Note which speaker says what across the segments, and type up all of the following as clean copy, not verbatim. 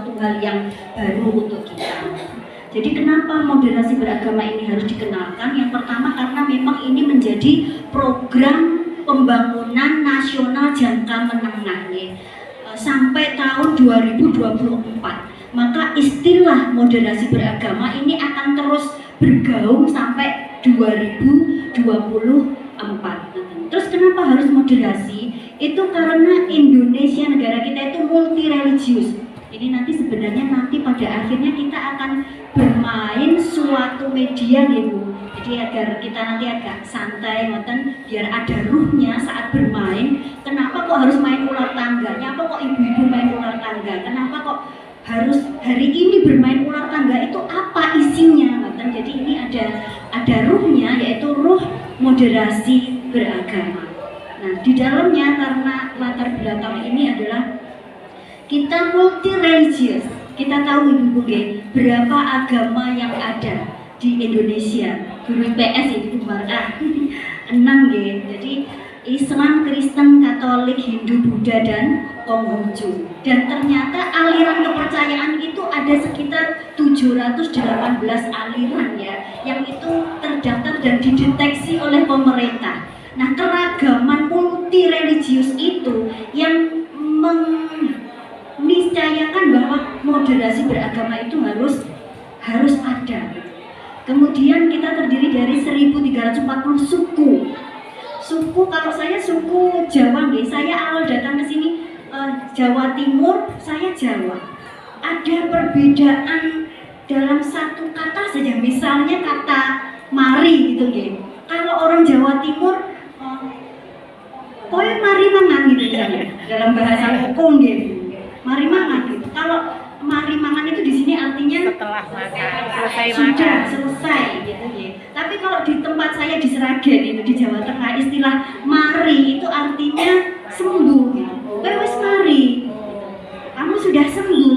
Speaker 1: sesuatu hal yang baru untuk kita. Jadi kenapa moderasi beragama ini harus dikenalkan? Yang pertama karena memang ini menjadi program pembangunan nasional jangka menengah sampai tahun 2024. Maka istilah moderasi beragama ini akan terus bergaung sampai 2024. Terus kenapa harus moderasi? Itu karena Indonesia, negara kita itu multi religius. Ini nanti sebenarnya pada akhirnya kita akan bermain suatu media Bu. Jadi agar kita nanti agak santai biar ada ruhnya saat bermain. Kenapa kok harus main ular tangga? Kenapa kok ibu-ibu main ular tangga? Kenapa kok harus hari ini bermain ular tangga? Itu apa isinya? Jadi ini ada ruhnya, yaitu ruh moderasi beragama. Nah, di dalamnya karena latar belakang ini adalah kita multi religius. Kita tahu Ibu berapa agama yang ada di Indonesia. Guru IPS itu Mbak 6 Jadi Islam, Kristen, Katolik, Hindu, Buddha, dan Konghucu. Dan ternyata aliran kepercayaan itu ada sekitar 718 aliran yang itu terdaftar dan dideteksi oleh pemerintah. Nah, keragaman multi religius itu yang meniscayakan bahwa moderasi beragama itu harus ada. Kemudian kita terdiri dari 1340 suku. Suku, kalau saya suku Jawa saya awal datang ke sini Jawa Timur, saya Jawa. Ada perbedaan dalam satu kata saja, misalnya kata mari gitu Kalau orang Jawa Timur kowe mari mangan gitu dalam bahasa hukum mari mangan gitu. Kalau mari mangan itu di sini artinya
Speaker 2: setelah makan,
Speaker 1: selesai gitu Tapi kalau di tempat saya di Sragen itu di Jawa Tengah, istilah mari itu artinya sembuh gitu. Wes mari, kamu sudah sembuh.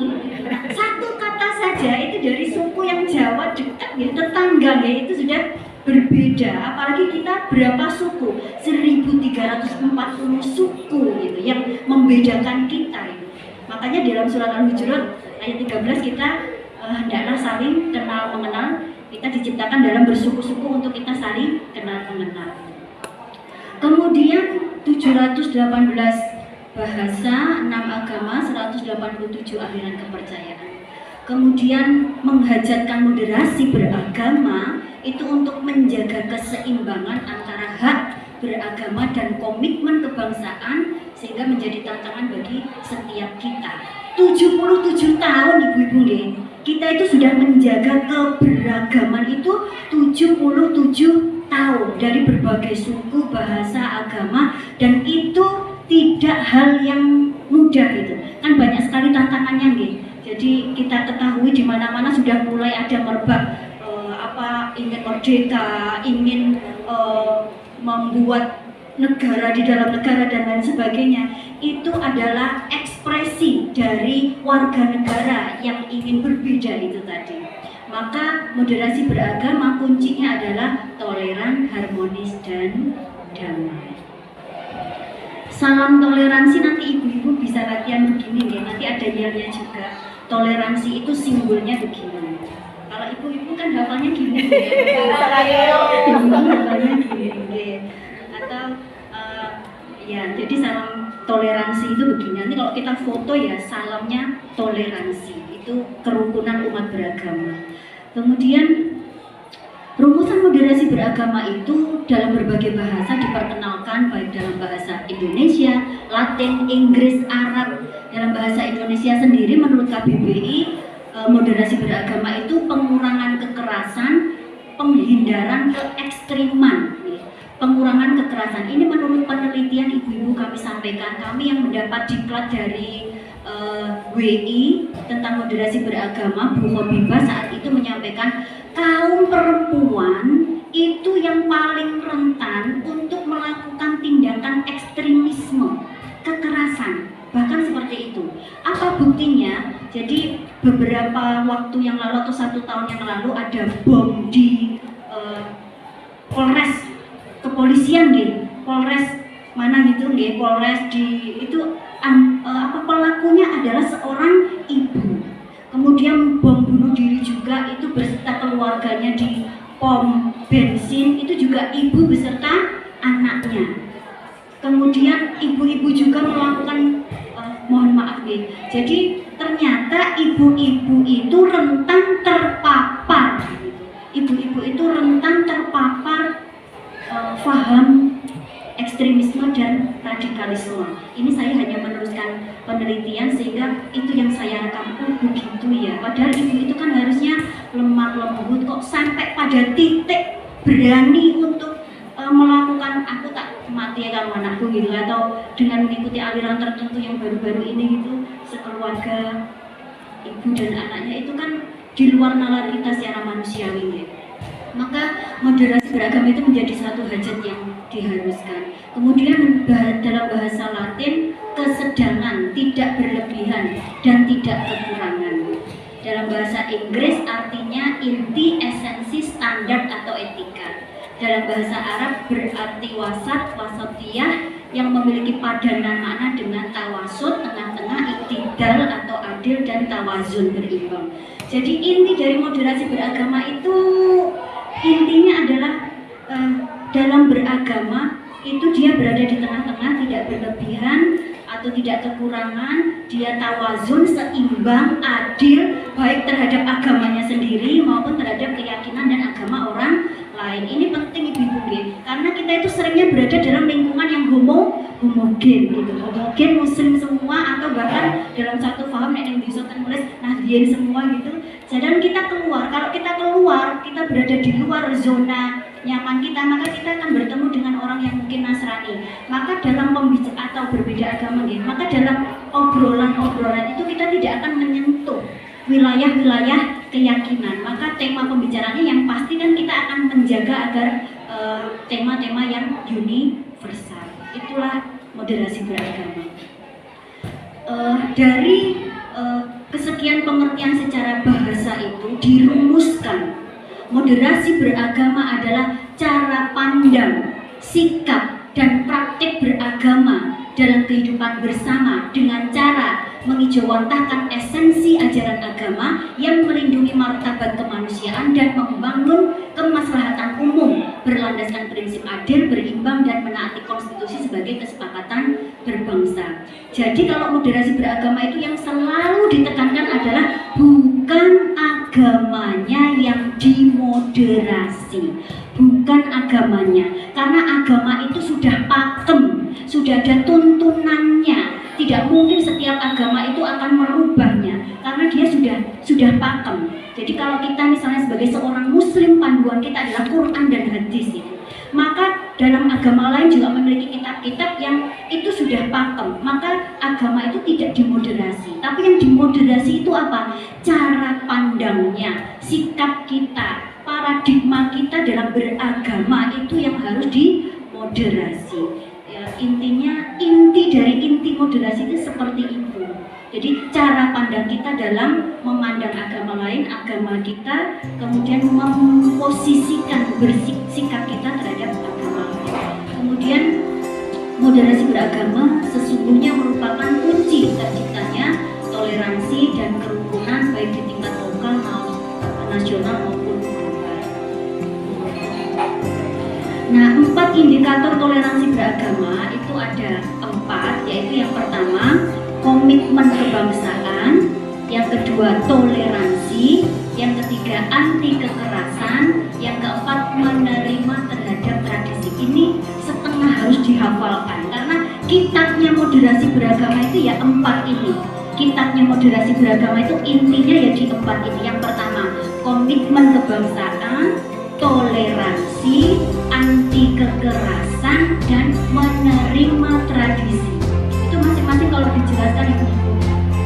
Speaker 1: Satu kata saja itu dari suku yang Jawa dekat tetangga itu sudah berbeda. Apalagi kita berapa suku? 1340 suku gitu yang membedakan kita Makanya dalam surat Al-Hujurat ayat 13 kita hendaklah saling kenal mengenal. Kita diciptakan dalam bersuku-suku untuk kita saling kenal mengenal. Kemudian 718 bahasa, 6 agama, 187 aliran kepercayaan. Kemudian menghajatkan moderasi beragama itu untuk menjaga keseimbangan antara hak beragama dan komitmen kebangsaan sehingga menjadi tantangan bagi setiap kita. 77 tahun Ibu-ibu kita itu sudah menjaga keberagaman itu 77 tahun dari berbagai suku, bahasa, agama, dan itu tidak hal yang mudah kan banyak sekali tantangannya Jadi kita ketahui di mana-mana sudah mulai ada merebak ingin merdeka, ingin membuat negara di dalam negara dan lain sebagainya. Itu adalah ekspresi dari warga negara yang ingin berbeda itu tadi. Maka moderasi beragama kuncinya adalah toleran, harmonis, dan damai. Salam toleransi nanti ibu-ibu bisa latihan begini nanti ada yelnya juga. Toleransi itu simbolnya begini. Kalau ibu-ibu kan hafalnya gini hafalnya gini atau jadi salam toleransi itu begini. Nanti kalau kita foto salamnya toleransi itu kerukunan umat beragama. Kemudian rumusan moderasi beragama itu dalam berbagai bahasa diperkenalkan, baik dalam bahasa Indonesia, Latin, Inggris, Arab. Dalam bahasa Indonesia sendiri menurut KBBI moderasi beragama itu pengurangan kekerasan, penghindaran keekstriman, pengurangan kekerasan. Ini menurut penelitian ibu-ibu kami sampaikan, kami yang mendapat diklat dari WI tentang moderasi beragama, Bu Khobibah saat itu menyampaikan kaum perempuan itu yang paling rentan untuk melakukan tindakan ekstremisme, kekerasan, bahkan seperti itu. Apa buktinya? Jadi beberapa waktu yang lalu atau 1 tahun yang lalu ada bom di Polres kepolisian Polres mana Polres di itu pelakunya adalah seorang ibu juga itu beserta keluarganya di pom bensin, itu juga ibu beserta anaknya. Kemudian ibu-ibu juga melakukan mohon maaf nih. Jadi ternyata ibu-ibu itu rentan terpapar. Ibu-ibu itu rentan terpapar faham ekstremisme dan radikalisme. Ini saya hanya meneruskan penelitian sehingga itu yang saya rekam. Oh begitu ya. Padahal ibu itu kan harusnya lemah lembut, kok sampai pada titik berani untuk melakukan aku tak mati ya kalau anakku gitu, atau dengan mengikuti aliran tertentu yang baru-baru ini gitu, sekeluarga ibu dan anaknya itu kan di luar nalar kita secara manusiawi ya. Maka moderasi beragama itu menjadi satu hajat yang diharuskan. Kemudian dalam bahasa Latin, kesedangan, tidak berlebihan dan tidak kekurangan. Dalam bahasa Inggris artinya inti, esensi, standar atau etika. Dalam bahasa Arab berarti wasat, wasatiyah, yang memiliki padanan makna dengan tawasud, tengah-tengah, iktidal atau adil, dan tawazun, berimbang. Jadi inti dari moderasi beragama itu intinya adalah dalam beragama itu dia berada di tengah-tengah, tidak berlebihan atau tidak kekurangan, dia tawazun, seimbang, adil, baik terhadap agamanya sendiri maupun terhadap keyakinan dan agama orang lain. Ini penting ibu-ibu, karena kita itu seringnya berada dalam lingkungan yang homogen gitu, homogen muslim semua, atau bahkan dalam satu paham yang bisa menulis Nahdien semua gitu. Sedangkan kita keluar, kalau kita keluar, kita berada di luar zona nyaman kita, maka kita akan bertemu dengan orang yang mungkin Nasrani. Maka dalam pembicaraan atau berbeda agama gitu, maka dalam obrolan-obrolan itu kita tidak akan menyentuh wilayah-wilayah keyakinan. Maka tema pembicaraannya yang pasti kan kita akan menjaga agar tema-tema yang universal. Itulah moderasi beragama. Dari kesekian pengertian secara bahasa itu dirumuskan, moderasi beragama adalah cara pandang, sikap, dan praktik beragama dalam kehidupan bersama dengan cara mengijawantahkan esensi ajaran agama yang melindungi martabat kemanusiaan dan membangun kemaslahatan umum berlandaskan prinsip adil, berimbang, dan menaati konstitusi sebagai kesepakatan berbangsa. Jadi kalau moderasi beragama itu yang selalu ditekankan adalah bukan agamanya yang dimoderasi, bukan agamanya, karena agama itu sudah pakem, sudah ada tuntunannya. Tidak mungkin setiap agama itu akan merubahnya karena dia sudah pakem. Jadi kalau kita misalnya sebagai seorang muslim, panduan kita adalah Quran dan hadis itu. Maka dalam agama lain juga memiliki kitab-kitab yang itu sudah pakem. Maka agama itu tidak dimoderasi. Tapi yang dimoderasi itu apa? Cara pandangnya, sikap kita, paradigma kita dalam beragama itu yang harus dimoderasi. Intinya, inti dari inti moderasi itu seperti itu. Jadi cara pandang kita dalam memandang agama lain, agama kita, kemudian memposisikan bersikap kita terhadap agama lain. Kemudian moderasi beragama sesungguhnya merupakan kunci terciptanya toleransi dan kerukunan baik di tingkat lokal maupun nasional maupun global. Nah, 4 indikator toleransi beragama itu ada 4, yaitu yang pertama komitmen kebangsaan, yang kedua toleransi, yang ketiga anti kekerasan, yang keempat menerima terhadap tradisi. Ini setengah harus dihafalkan karena kitabnya moderasi beragama itu ya 4 ini. Kitabnya moderasi beragama itu intinya ya di 4 ini. Yang pertama komitmen kebangsaan, toleransi, anti kekerasan, dan menerima tradisi. Itu masing-masing kalau dijelaskan ibu-ibu.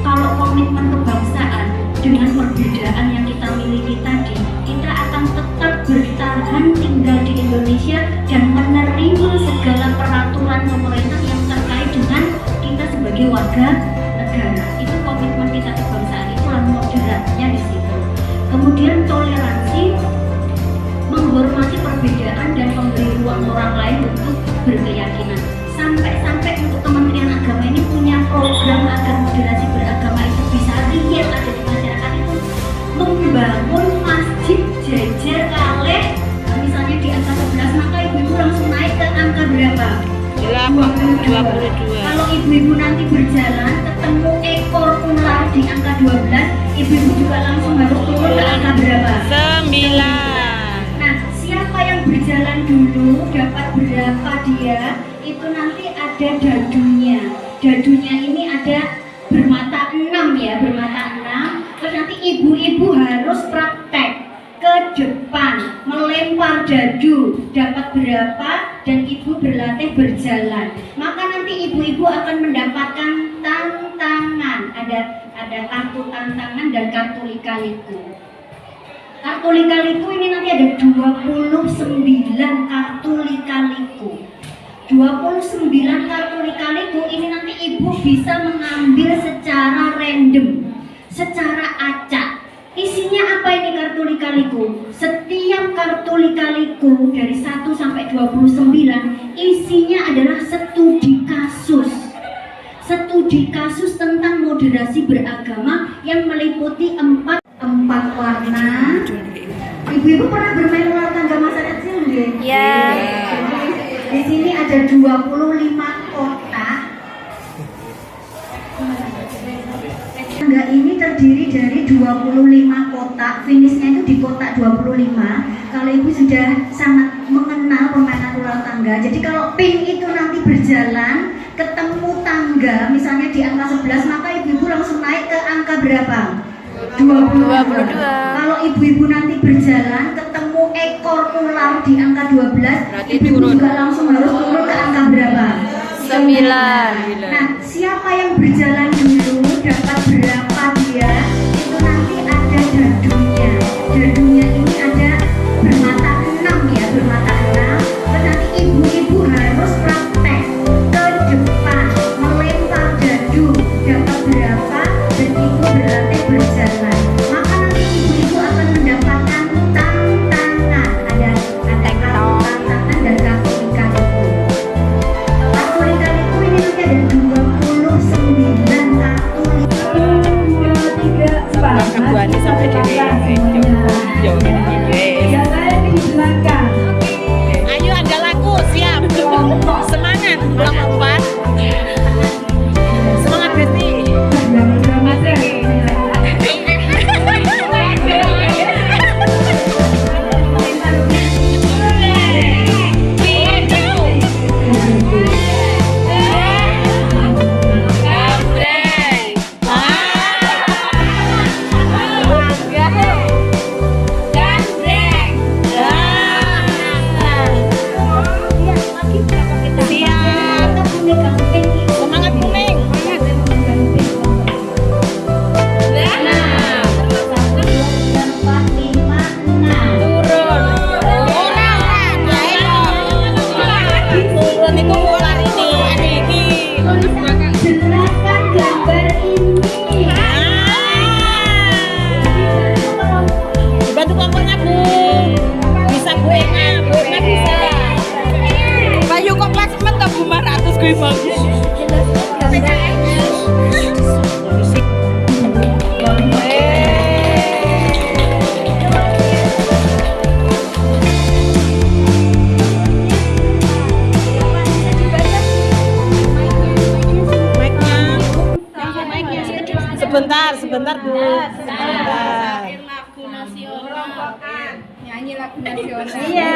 Speaker 1: Kalau komitmen kebangsaan dengan perbedaan yang kita miliki tadi, kita akan tetap bertahan tinggal di Indonesia dan menerima segala peraturan pemerintah yang terkait dengan kita sebagai warga negara. Itu komitmen kita kebangsaan, itulah moderatnya di situ. Kemudian toleransi, menghormati perbedaan dan memberi ruang orang lain untuk berkeyakinan. Sampai-sampai untuk Kementerian Agama ini punya program agar moderasi beragama itu bisa real ada di masyarakat, itu membangun
Speaker 2: 22.
Speaker 1: Kalau ibu-ibu nanti berjalan ketemu ekor ular di angka 12, ibu-ibu juga langsung harus turun ke angka berapa?
Speaker 2: 9.
Speaker 1: Nah, siapa yang berjalan dulu dapat berapa dia? Itu nanti ada dadunya. Dadunya ini ada bermata 6 ya, bermata 6. Terus nanti ibu-ibu harus praktek ke depan melempar dadu dapat berapa dan ibu berlatih berjalan. Maka nanti ibu-ibu akan mendapatkan tantangan. Ada kartu tantangan dan kartu lika-liku. Kartu lika-liku ini nanti ada 29 kartu lika-liku. 29 kartu lika-liku ini nanti ibu bisa mengambil secara random, secara acak. Isinya apa ini kartu lika-liku? Setiap kartu lika-liku dari 1 sampai 29 isinya adalah studi kasus. Studi kasus tentang moderasi beragama yang meliputi empat warna. Ibu-ibu pernah bermain ular tangga masa kecil nggih?
Speaker 2: Ya.
Speaker 1: Di sini ada 25 kotak. Tangga ini terdiri dari 25 kotak, finishnya itu di kotak 25. Kalau ibu sudah sangat mengenal permainan ular tangga, jadi kalau pin itu nanti berjalan ketemu tangga, misalnya di angka 11, maka ibu-ibu langsung naik ke angka berapa? 22. Kalau ibu-ibu nanti berjalan ketemu ekor ular di angka 12, ibu-ibu juga langsung harus turun ke angka berapa?
Speaker 2: 9.
Speaker 1: Nah, siapa yang berjalan dulu dapat berapa dia? Itu nanti ada dadunya. Dadunya ini ada bermata 6 ya, bermata 6. Terus nanti ibu-ibu harus praktek ke depan melempar dadu dapat berapa dan ibu berlatih berjalan. Maka nanti ibu-ibu akan mendapatkan tantangan. Ada kartu tantangan dan kartu lika-liku. Kartu lika-liku ini nanti ada 29 kartu lika-liku. 2, 3, 4.
Speaker 2: Sampai di jauh
Speaker 1: di belakang.
Speaker 2: Ayo ada laku, siap. Semangat, lompat. Semangat Besti. Semangat kuning. Turun. Turun itu ular ini.
Speaker 1: Jelaskan gambar ini.
Speaker 2: Dibantu kompornya Bu. Bisa Bu Ena bisa. Bayu kok klasmen tak Bu 500 gue bagus. Sebentar Bu. Sebentar.
Speaker 3: Nyanyi lagu nasional.
Speaker 2: Iya.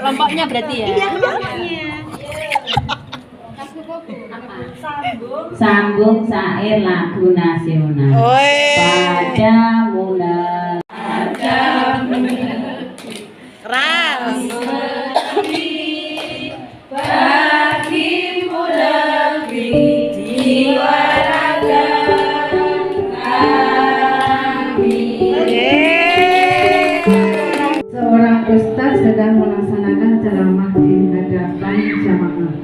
Speaker 2: Kelompoknya berarti ya.
Speaker 1: Iya, kelompoknya.
Speaker 4: Sambung syair lagu nasional. Pada mulai
Speaker 2: Keras.
Speaker 4: bagimu lebih jiwa raga kami.
Speaker 5: Seorang ustaz sedang melaksanakan ceramah di hadapan jamaah.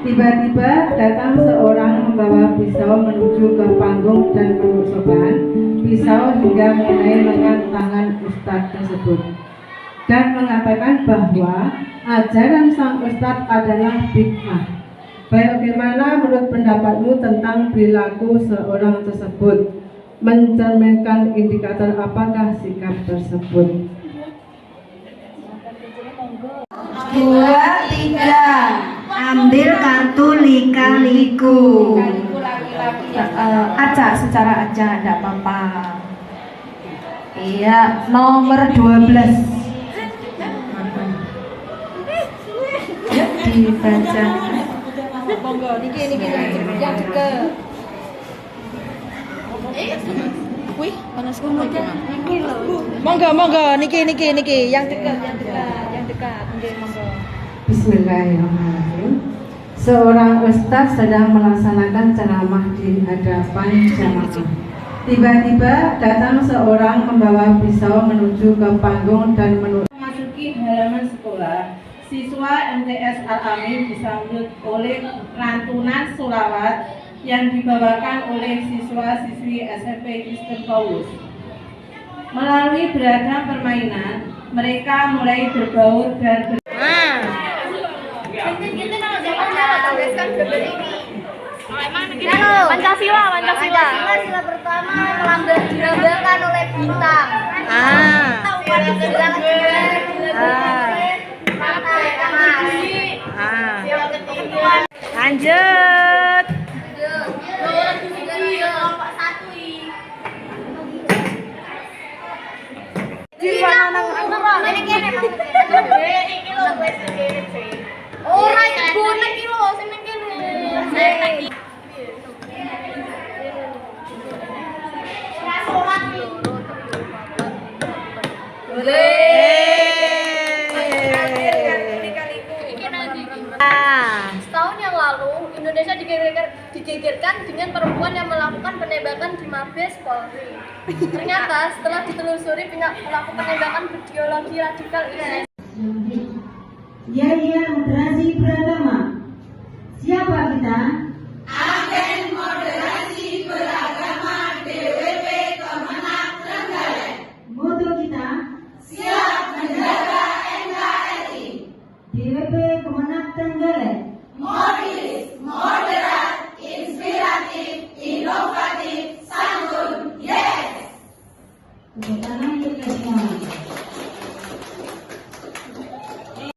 Speaker 5: Tiba-tiba datang seorang membawa pisau menuju ke panggung dan menusukkan pisau hingga mengenai lengan tangan ustaz tersebut dan mengatakan bahwa ajaran sang ustaz adalah bid'ah. Bagaimana menurut pendapatmu tentang perilaku seorang tersebut? Mencerminkan indikator apakah sikap tersebut?
Speaker 3: 2, 3.
Speaker 1: Ambil kartu lika-liku.
Speaker 2: Lika-liku laki-laki acak secara acak, tidak apa-apa. Iya, nomor 12. Yuk dibaca. Monggo, niki yang deket. Wih, panas banget. Monggo, niki yang dekat. Nggih, monggo.
Speaker 5: Bismillahirrahmanirrahim. Seorang ustadz sedang melaksanakan ceramah di hadapan jamaah. Tiba-tiba datang seorang membawa pisau menuju ke panggung dan memasuki halaman sekolah. Siswa MTS Al-Amin disambut oleh lantunan sholawat yang dibawakan oleh siswa-siswi SMP Kristen Paulus. Melalui beragam permainan, mereka mulai berbaur dan
Speaker 3: Pancasila pertama dilambangkan oleh bintang.
Speaker 2: Lanjut.
Speaker 3: Ora iku nek iki lho sing ning kene. Setahun yang lalu, Indonesia digegerkan dengan perempuan yang melakukan penembakan di Mabes Polri. Ternyata setelah ditelusuri pelaku penembakan berbiologi radikal ini.
Speaker 4: Ya, moderasi beragama. Siapa kita?